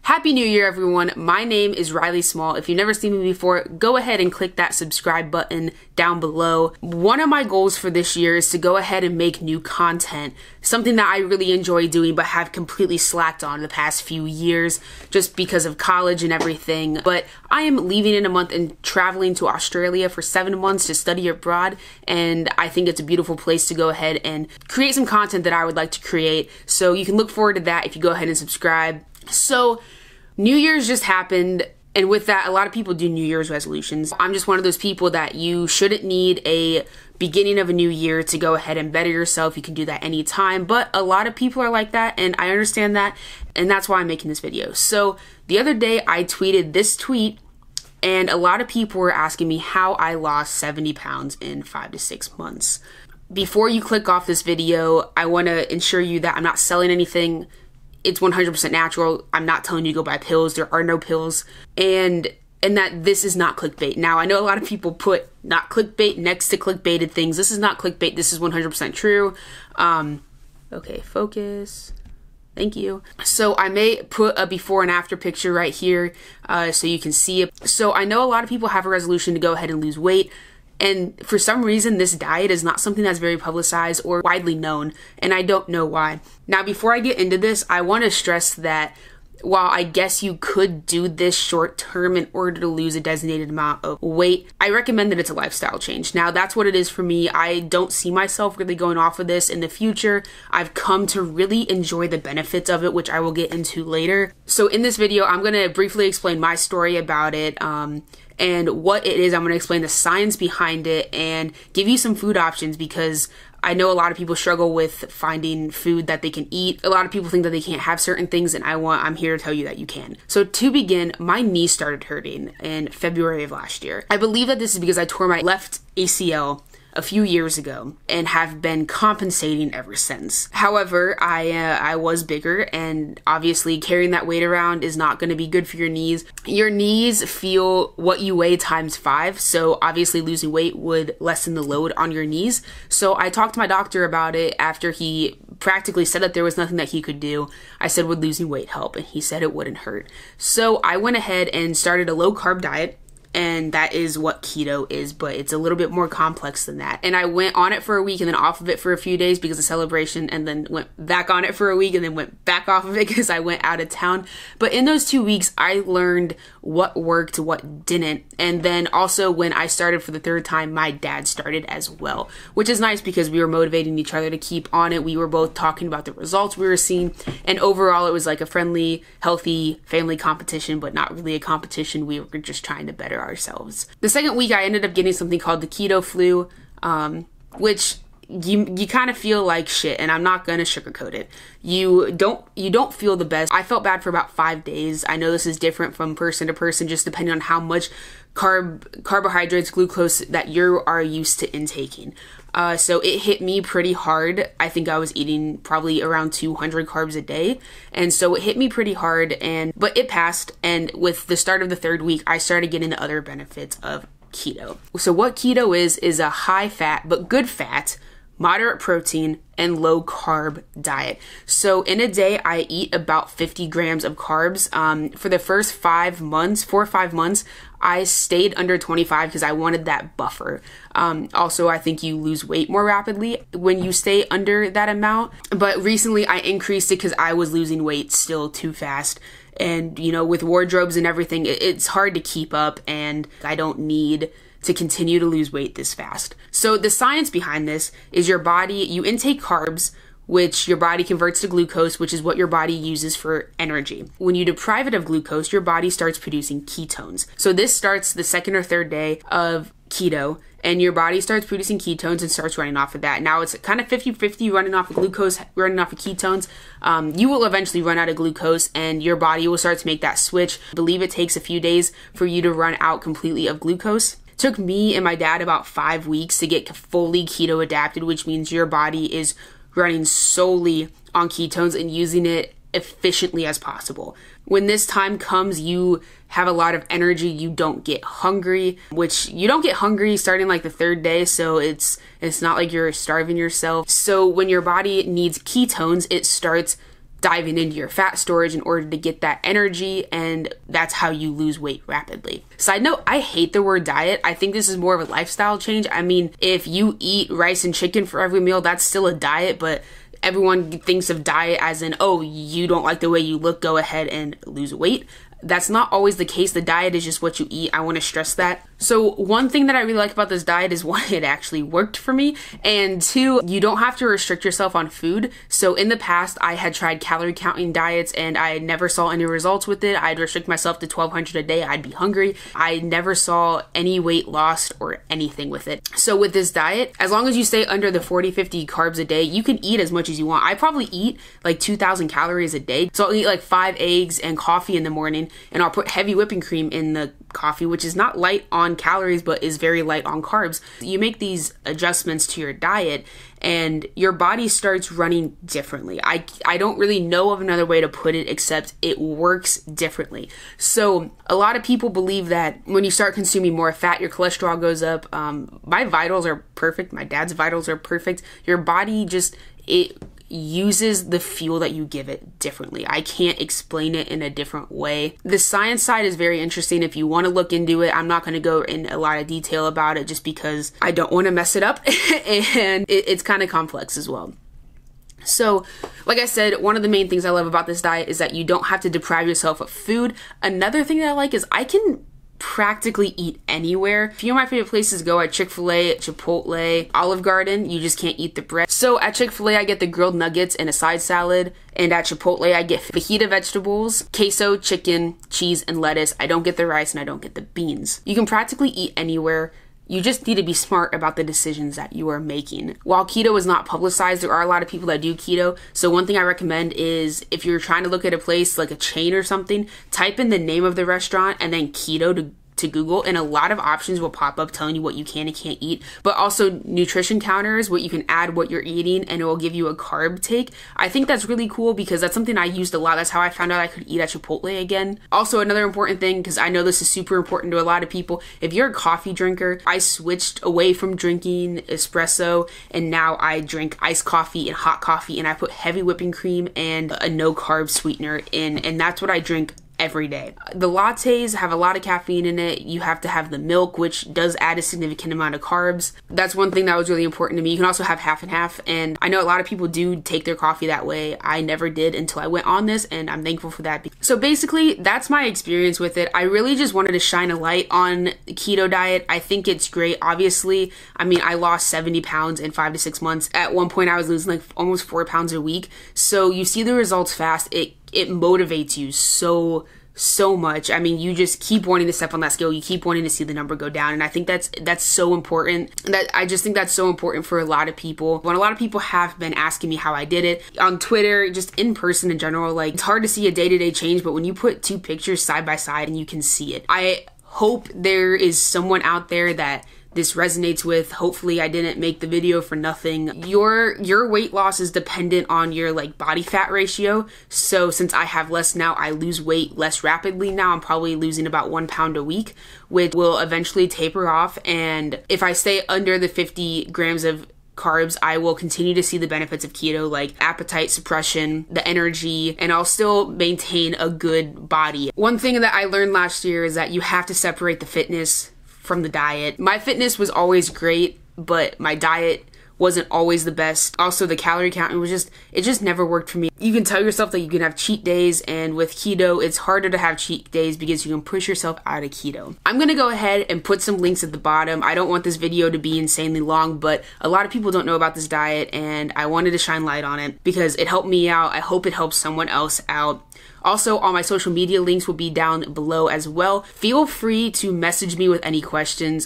Happy New Year, everyone. My name is Riley Small. If you've never seen me before, go ahead and click that subscribe button down below. One of my goals for this year is to go ahead and make new content, something that I really enjoy doing but have completely slacked on the past few years just because of college and everything. But I am leaving in a month and traveling to Australia for 7 months to study abroad, and I think it's a beautiful place to go ahead and create some content that I would like to create. So you can look forward to that if you go ahead and subscribe. So New Year's just happened, and with that, a lot of people do New Year's resolutions. I'm just one of those people that you shouldn't need a beginning of a new year to go ahead and better yourself. You can do that anytime, but a lot of people are like that, and I understand that, and that's why I'm making this video. So the other day, I tweeted this tweet, and a lot of people were asking me how I lost 70 pounds in 5 to 6 months. Before you click off this video, I want to ensure you that I'm not selling anything. It's 100% natural. I'm not telling you to go buy pills. There are no pills. And that this is not clickbait. Now, I know a lot of people put not clickbait next to clickbaited things. This is not clickbait. This is 100% true. Okay, focus. Thank you. So I may put a before and after picture right here so you can see it. So I know a lot of people have a resolution to go ahead and lose weight. And for some reason, this diet is not something that's very publicized or widely known, and I don't know why. Now, before I get into this, I want to stress that while I guess you could do this short term in order to lose a designated amount of weight, I recommend that it's a lifestyle change. Now, that's what it is for me. I don't see myself really going off of this in the future. I've come to really enjoy the benefits of it, which I will get into later. So in this video, I'm going to briefly explain my story about it, and what it is. I'm going to explain the science behind it and give you some food options, because I know a lot of people struggle with finding food that they can eat. A lot of people think that they can't have certain things, and I'm here to tell you that you can. So to begin, my knee started hurting in February of last year. I believe that this is because I tore my left ACL a few years ago and have been compensating ever since. However, I was bigger, and obviously carrying that weight around is not going to be good for your knees. Your knees feel what you weigh times 5, so obviously losing weight would lessen the load on your knees. So I talked to my doctor about it after he practically said that there was nothing that he could do. I said, would losing weight help? And he said it wouldn't hurt. So I went ahead and started a low carb diet. And that is what keto is, but it's a little bit more complex than that. And I went on it for a week and then off of it for a few days because of celebration, and then went back on it for a week and then went back off of it because I went out of town. But in those 2 weeks, I learned what worked, what didn't. And then also when I started for the 3rd time, my dad started as well, which is nice because we were motivating each other to keep on it. We were both talking about the results we were seeing. And overall, it was like a friendly, healthy family competition, but not really a competition. We were just trying to better ourselves. The second week, I ended up getting something called the keto flu, which you kind of feel like shit, and I'm not gonna sugarcoat it. You don't feel the best. I felt bad for about 5 days. I know this is different from person to person, just depending on how much carbohydrates, glucose that you are used to intaking. So it hit me pretty hard. I think I was eating probably around 200 carbs a day. And so it hit me pretty hard, but it passed. And with the start of the 3rd week, I started getting the other benefits of keto. So what keto is a high fat, but good fat, moderate protein, and low carb diet. So in a day, I eat about 50 grams of carbs. For the first 4 or 5 months, I stayed under 25 because I wanted that buffer. Also, I think you lose weight more rapidly when you stay under that amount. But recently I increased it because I was losing weight still too fast. And, you know, with wardrobes and everything, it's hard to keep up, and I don't need to continue to lose weight this fast. So the science behind this is you intake carbs, which your body converts to glucose, which is what your body uses for energy. When you deprive it of glucose, your body starts producing ketones. So this starts the 2nd or 3rd day of keto, and your body starts producing ketones and starts running off of that. Now it's kind of 50-50, running off of glucose, running off of ketones. You will eventually run out of glucose, and your body will start to make that switch. I believe it takes a few days for you to run out completely of glucose. It took me and my dad about 5 weeks to get fully keto adapted, which means your body is running solely on ketones and using it efficiently as possible. When this time comes, you have a lot of energy, you don't get hungry, which you don't get hungry starting like the 3rd day, so it's not like you're starving yourself. So when your body needs ketones, it starts diving into your fat storage in order to get that energy, and that's how you lose weight rapidly. Side note, I hate the word diet. I think this is more of a lifestyle change. I mean, if you eat rice and chicken for every meal, that's still a diet, but everyone thinks of diet as in, oh, you don't like the way you look, go ahead and lose weight. That's not always the case. The diet is just what you eat. I want to stress that. So one thing that I really like about this diet is, one, it actually worked for me, and two, you don't have to restrict yourself on food. So in the past, I had tried calorie counting diets and I never saw any results with it. I'd restrict myself to 1,200 a day. I'd be hungry. I never saw any weight lost or anything with it. So with this diet, as long as you stay under the 40-50 carbs a day, you can eat as much as you want. I probably eat like 2,000 calories a day. So I'll eat like 5 eggs and coffee in the morning, and I'll put heavy whipping cream in the coffee, which is not light on calories but is very light on carbs. You make these adjustments to your diet and your body starts running differently. I don't really know of another way to put it except it works differently. So a lot of people believe that when you start consuming more fat, your cholesterol goes up. My vitals are perfect. My dad's vitals are perfect. Your body just, it uses the fuel that you give it differently. I can't explain it in a different way. The science side is very interesting. If you want to look into it, I'm not going to go in a lot of detail about it just because I don't want to mess it up and it's kind of complex as well. So, like I said, one of the main things I love about this diet is that you don't have to deprive yourself of food. Another thing that I like is I can practically eat anywhere. A few of my favorite places go at Chick-fil-A, Chipotle, Olive Garden. You just can't eat the bread. So at Chick-fil-A, I get the grilled nuggets and a side salad. And at Chipotle, I get fajita vegetables, queso, chicken, cheese, and lettuce. I don't get the rice and I don't get the beans. You can practically eat anywhere. You just need to be smart about the decisions that you are making. While keto is not publicized, there are a lot of people that do keto. So one thing I recommend is if you're trying to look at a place like a chain or something, type in the name of the restaurant and then keto to Google, and a lot of options will pop up telling you what you can and can't eat, but also nutrition counters, what you can add, what you're eating, and it will give you a carb take. I think that's really cool because that's something I used a lot. That's how I found out I could eat at Chipotle again. Also, another important thing, because I know this is super important to a lot of people, if you're a coffee drinker, I switched away from drinking espresso and now I drink iced coffee and hot coffee, and I put heavy whipping cream and a no carb sweetener in, and that's what I drink every day. The lattes have a lot of caffeine in it. You have to have the milk, which does add a significant amount of carbs. That's one thing that was really important to me. You can also have half and half, and I know a lot of people do take their coffee that way. I never did until I went on this, and I'm thankful for that. So basically, that's my experience with it. I really just wanted to shine a light on the keto diet. I think it's great. Obviously, I mean, I lost 70 pounds in 5 to 6 months. At one point, I was losing like almost 4 pounds a week. So you see the results fast. It motivates you so much. I mean, you just keep wanting to step on that scale. You keep wanting to see the number go down. And I think that's so important. I just think that's so important for a lot of people. When a lot of people have been asking me how I did it on Twitter, just in person in general, like it's hard to see a day-to-day change, but when you put two pictures side by side and you can see it, I hope there is someone out there that this resonates with. Hopefully I didn't make the video for nothing. Your weight loss is dependent on your like body fat ratio. So since I have less now, I lose weight less rapidly now. I'm probably losing about 1 pound a week, which will eventually taper off. And if I stay under the 50 grams of carbs, I will continue to see the benefits of keto, like appetite suppression, the energy, and I'll still maintain a good body. One thing that I learned last year is that you have to separate the fitness from the diet. My fitness was always great, but my diet wasn't always the best. Also, the calorie counting it just never worked for me. You can tell yourself that you can have cheat days, and with keto, it's harder to have cheat days because you can push yourself out of keto. I'm gonna go ahead and put some links at the bottom. I don't want this video to be insanely long, but a lot of people don't know about this diet, and I wanted to shine light on it because it helped me out. I hope it helps someone else out. Also, all my social media links will be down below as well. Feel free to message me with any questions.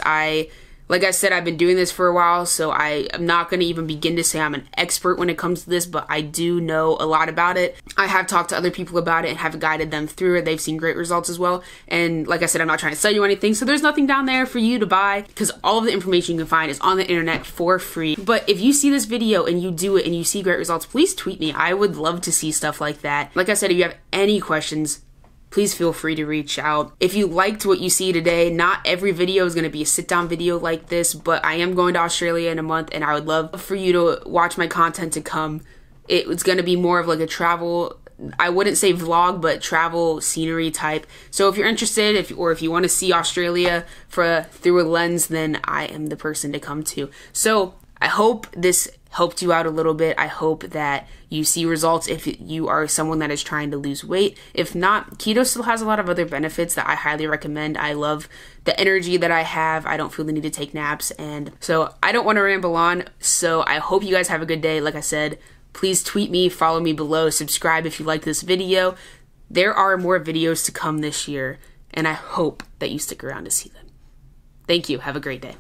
Like I said, I've been doing this for a while, so I am not going to even begin to say I'm an expert when it comes to this, but I do know a lot about it. I have talked to other people about it and have guided them through it. They've seen great results as well. And like I said, I'm not trying to sell you anything, so there's nothing down there for you to buy because all of the information you can find is on the internet for free. But if you see this video and you do it and you see great results, please tweet me. I would love to see stuff like that. Like I said, if you have any questions, please feel free to reach out. If you liked what you see today, not every video is going to be a sit-down video like this, but I am going to Australia in a month and I would love for you to watch my content to come. It's going to be more of like a travel I wouldn't say vlog, but travel scenery type. So if you're interested, if you want to see Australia through a lens, then I am the person to come to. So I hope this helped you out a little bit. I hope that you see results if you are someone that is trying to lose weight. If not, keto still has a lot of other benefits that I highly recommend. I love the energy that I have. I don't feel the need to take naps. And so I don't want to ramble on. So I hope you guys have a good day. Like I said, please tweet me, follow me below, subscribe if you like this video. There are more videos to come this year, and I hope that you stick around to see them. Thank you. Have a great day.